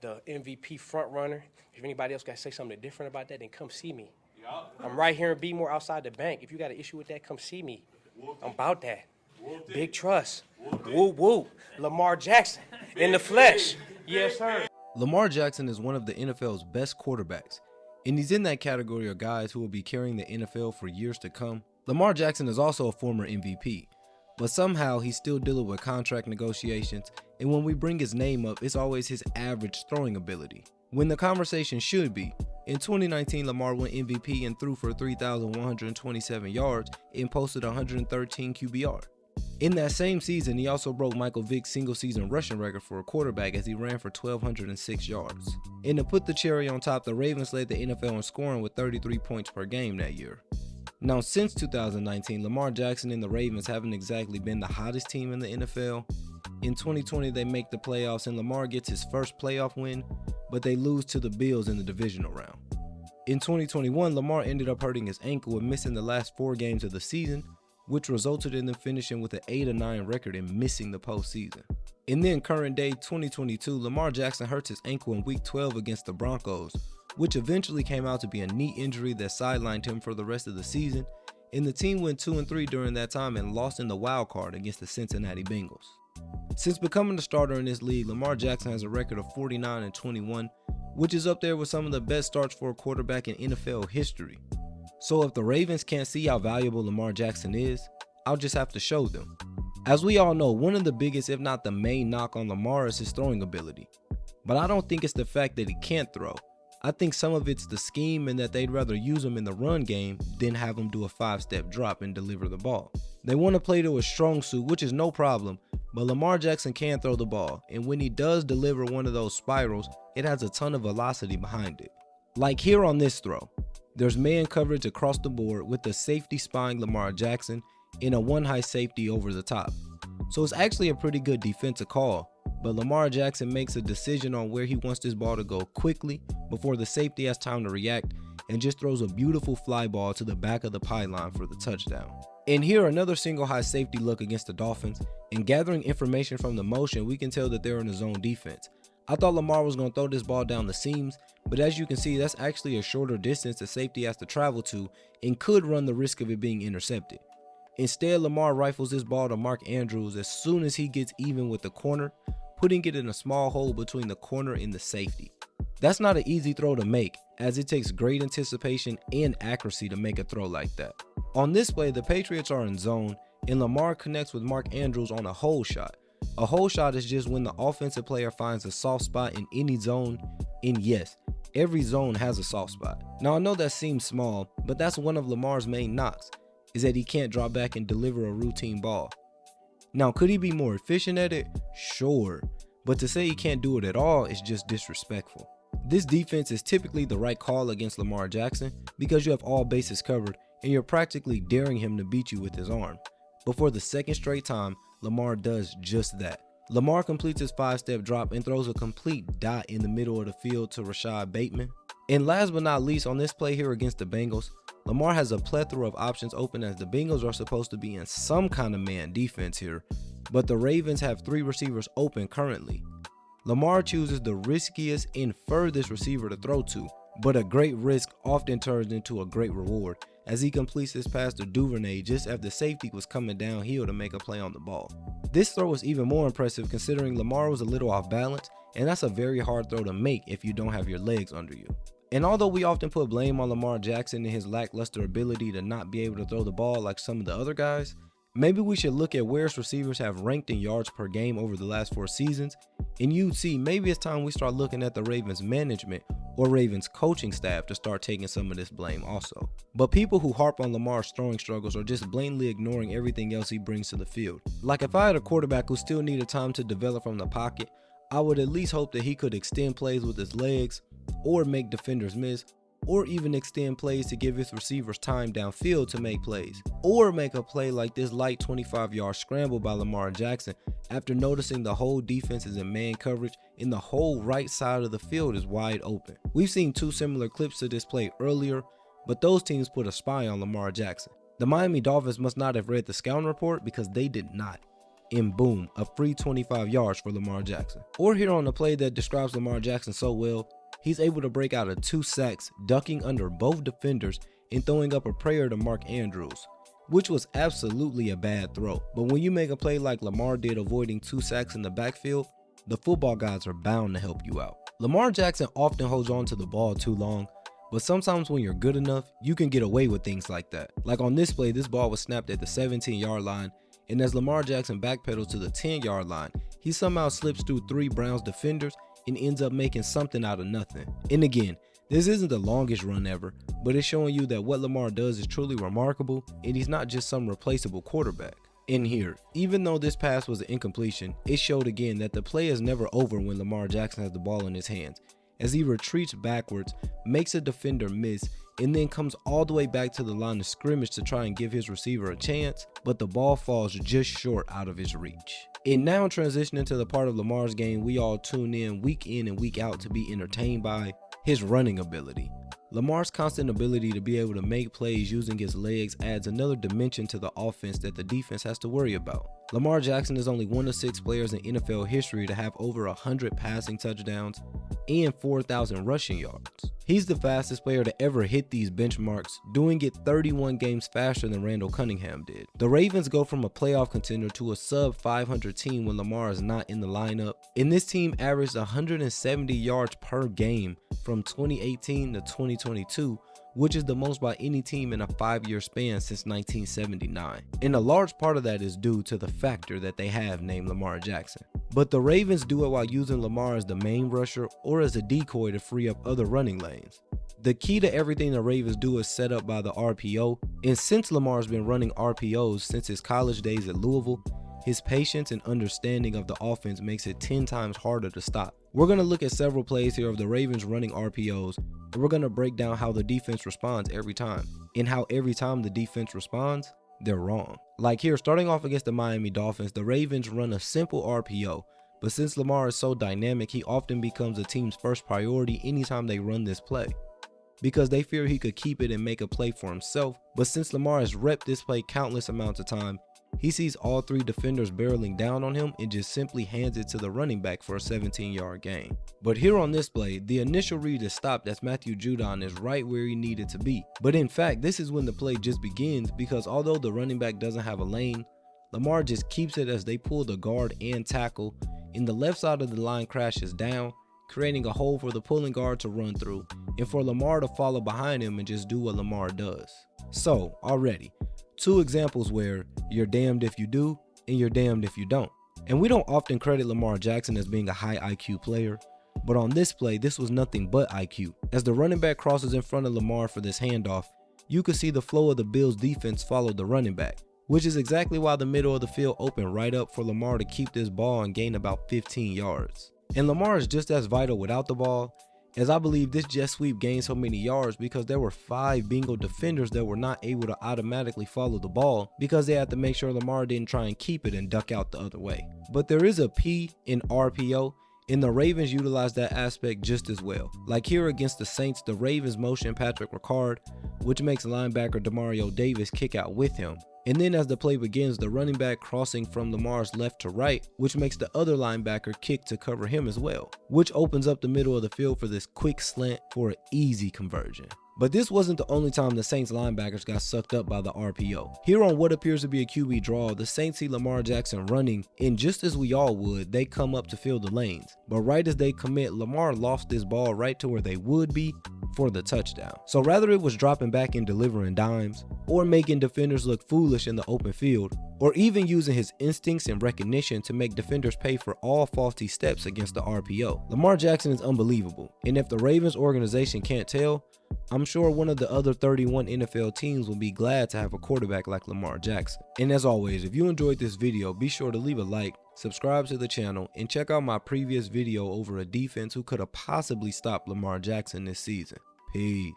the MVP front runner. If anybody else got to say something different about that, then come see me. I'm right here in B-More outside the bank. If you got an issue with that, come see me. I'm about that. Big trust. Whoop, whoop. Lamar Jackson in the flesh. Yes, sir. Lamar Jackson is one of the NFL's best quarterbacks, and he's in that category of guys who will be carrying the NFL for years to come. Lamar Jackson is also a former MVP, but somehow he's still dealing with contract negotiations, and when we bring his name up, it's always his average throwing ability. When the conversation should be, in 2019, Lamar won MVP and threw for 3,127 yards and posted 113 QBR. In that same season, he also broke Michael Vick's single-season rushing record for a quarterback as he ran for 1,206 yards. And to put the cherry on top, the Ravens led the NFL in scoring with 33 points per game that year. Now, since 2019, Lamar Jackson and the Ravens haven't exactly been the hottest team in the NFL. In 2020, they make the playoffs and Lamar gets his first playoff win, but they lose to the Bills in the divisional round. In 2021, Lamar ended up hurting his ankle and missing the last 4 games of the season, which resulted in them finishing with an 8-9 record and missing the postseason. And then current day 2022, Lamar Jackson hurts his ankle in week 12 against the Broncos, which eventually came out to be a knee injury that sidelined him for the rest of the season, and the team went 2-3 during that time and lost in the wild card against the Cincinnati Bengals. Since becoming the starter in this league, Lamar Jackson has a record of 49-21, which is up there with some of the best starts for a quarterback in NFL history. So if the Ravens can't see how valuable Lamar Jackson is, I'll just have to show them. As we all know, one of the biggest, if not the main knock on Lamar is his throwing ability. But I don't think it's the fact that he can't throw. I think some of it's the scheme and that they'd rather use him in the run game than have him do a 5-step drop and deliver the ball. They want to play to a strong suit, which is no problem, but Lamar Jackson can throw the ball, and when he does deliver one of those spirals, it has a ton of velocity behind it. Like here on this throw, there's man coverage across the board with the safety spying Lamar Jackson and a one-high safety over the top. So it's actually a pretty good defensive call, but Lamar Jackson makes a decision on where he wants this ball to go quickly before the safety has time to react and just throws a beautiful fly ball to the back of the pylon for the touchdown. And here another single high safety look against the Dolphins, and gathering information from the motion, we can tell that they're in a zone defense. I thought Lamar was going to throw this ball down the seams, but as you can see, that's actually a shorter distance the safety has to travel to and could run the risk of it being intercepted. Instead, Lamar rifles this ball to Mark Andrews as soon as he gets even with the corner, putting it in a small hole between the corner and the safety. That's not an easy throw to make, as it takes great anticipation and accuracy to make a throw like that. On this play, the Patriots are in zone, and Lamar connects with Mark Andrews on a hole shot. A hole shot is just when the offensive player finds a soft spot in any zone, and yes, every zone has a soft spot. Now I know that seems small, but that's one of Lamar's main knocks, is that he can't drop back and deliver a routine ball. Now could he be more efficient at it? Sure, but to say he can't do it at all is just disrespectful. This defense is typically the right call against Lamar Jackson because you have all bases covered and you're practically daring him to beat you with his arm. But for the second straight time, Lamar does just that. Lamar completes his 5-step drop and throws a complete dot in the middle of the field to Rashad Bateman. And last but not least, on this play here against the Bengals, Lamar has a plethora of options open as the Bengals are supposed to be in some kind of man defense here, but the Ravens have 3 receivers open currently. Lamar chooses the riskiest and furthest receiver to throw to, but a great risk often turns into a great reward as he completes his pass to Duvernay just after safety was coming downhill to make a play on the ball. This throw is even more impressive considering Lamar was a little off balance, and that's a very hard throw to make if you don't have your legs under you. And although we often put blame on Lamar Jackson and his lackluster ability to not be able to throw the ball like some of the other guys, maybe we should look at where his receivers have ranked in yards per game over the last 4 seasons, and you'd see maybe it's time we start looking at the Ravens management or Ravens coaching staff to start taking some of this blame also. But people who harp on Lamar's throwing struggles are just blatantly ignoring everything else he brings to the field. Like if I had a quarterback who still needed time to develop from the pocket, I would at least hope that he could extend plays with his legs, or make defenders miss, or even extend plays to give his receivers time downfield to make plays, or make a play like this light 25-yard scramble by Lamar Jackson after noticing the whole defense is in man coverage and the whole right side of the field is wide open. We've seen 2 similar clips to this play earlier, but those teams put a spy on Lamar Jackson. The Miami Dolphins must not have read the scouting report because they did not. and boom, a free 25 yards for Lamar Jackson. Or here on the play that describes Lamar Jackson so well, he's able to break out of 2 sacks, ducking under both defenders and throwing up a prayer to Mark Andrews, which was absolutely a bad throw. But when you make a play like Lamar did, avoiding 2 sacks in the backfield, the football gods are bound to help you out. Lamar Jackson often holds on to the ball too long, but sometimes when you're good enough, you can get away with things like that. Like on this play, this ball was snapped at the 17-yard line, and as Lamar Jackson backpedals to the 10-yard line, he somehow slips through 3 Browns defenders and ends up making something out of nothing. And again, this isn't the longest run ever, but it's showing you that what Lamar does is truly remarkable, and he's not just some replaceable quarterback. In here, even though this pass was an incompletion, it showed again that the play is never over when Lamar Jackson has the ball in his hands, as he retreats backwards, makes a defender miss, and then comes all the way back to the line of scrimmage to try and give his receiver a chance, but the ball falls just short out of his reach. And now transitioning to the part of Lamar's game we all tune in and week out to be entertained by, his running ability. Lamar's constant ability to be able to make plays using his legs adds another dimension to the offense that the defense has to worry about. Lamar Jackson is only one of 6 players in NFL history to have over 100 passing touchdowns and 4,000 rushing yards. He's the fastest player to ever hit these benchmarks, doing it 31 games faster than Randall Cunningham did. The Ravens go from a playoff contender to a sub-500 team when Lamar is not in the lineup, and this team averaged 170 yards per game from 2018 to 2022, which is the most by any team in a 5-year span since 1979. And a large part of that is due to the factor that they have named Lamar Jackson. But the Ravens do it while using Lamar as the main rusher or as a decoy to free up other running lanes. The key to everything the Ravens do is set up by the RPO, and since Lamar's been running RPOs since his college days at Louisville, his patience and understanding of the offense makes it 10 times harder to stop. We're going to look at several plays here of the Ravens running RPOs, and we're going to break down how the defense responds every time, and how every time the defense responds, they're wrong. Like here, starting off against the Miami Dolphins, the Ravens run a simple RPO, but since Lamar is so dynamic, he often becomes the team's first priority anytime they run this play, because they fear he could keep it and make a play for himself. But since Lamar has repped this play countless amounts of time, he sees all 3 defenders barreling down on him and just simply hands it to the running back for a 17-yard gain. But here on this play, the initial read is stopped as Matthew Judon is right where he needed to be. But in fact, this is when the play just begins, because although the running back doesn't have a lane, Lamar just keeps it as they pull the guard and tackle, and the left side of the line crashes down, creating a hole for the pulling guard to run through, and for Lamar to follow behind him and just do what Lamar does. So already, 2 examples where you're damned if you do and you're damned if you don't. And we don't often credit Lamar Jackson as being a high IQ player, but on this play, this was nothing but IQ. As the running back crosses in front of Lamar for this handoff, you could see the flow of the Bills defense follow the running back, which is exactly why the middle of the field opened right up for Lamar to keep this ball and gain about 15 yards. And Lamar is just as vital without the ball, as I believe this jet sweep gained so many yards because there were 5 bingo defenders that were not able to automatically follow the ball because they had to make sure Lamar didn't try and keep it and duck out the other way. But there is a P in RPO, and the Ravens utilize that aspect just as well. Like here against the Saints, the Ravens motion Patrick Ricard, which makes linebacker Demario Davis kick out with him. And then as the play begins, the running back crossing from Lamar's left to right, which makes the other linebacker kick to cover him as well, which opens up the middle of the field for this quick slant for an easy conversion. But this wasn't the only time the Saints linebackers got sucked up by the RPO. Here on what appears to be a QB draw, the Saints see Lamar Jackson running, and just as we all would, they come up to fill the lanes. But right as they commit, Lamar lost this ball right to where they would be for the touchdown. So rather it was dropping back and delivering dimes, or making defenders look foolish in the open field, or even using his instincts and recognition to make defenders pay for all faulty steps against the RPO. Lamar Jackson is unbelievable, and if the Ravens organization can't tell, I'm sure one of the other 31 NFL teams will be glad to have a quarterback like Lamar Jackson. And as always, if you enjoyed this video, be sure to leave a like, subscribe to the channel, and check out my previous video over a defense who could have possibly stopped Lamar Jackson this season. Peace.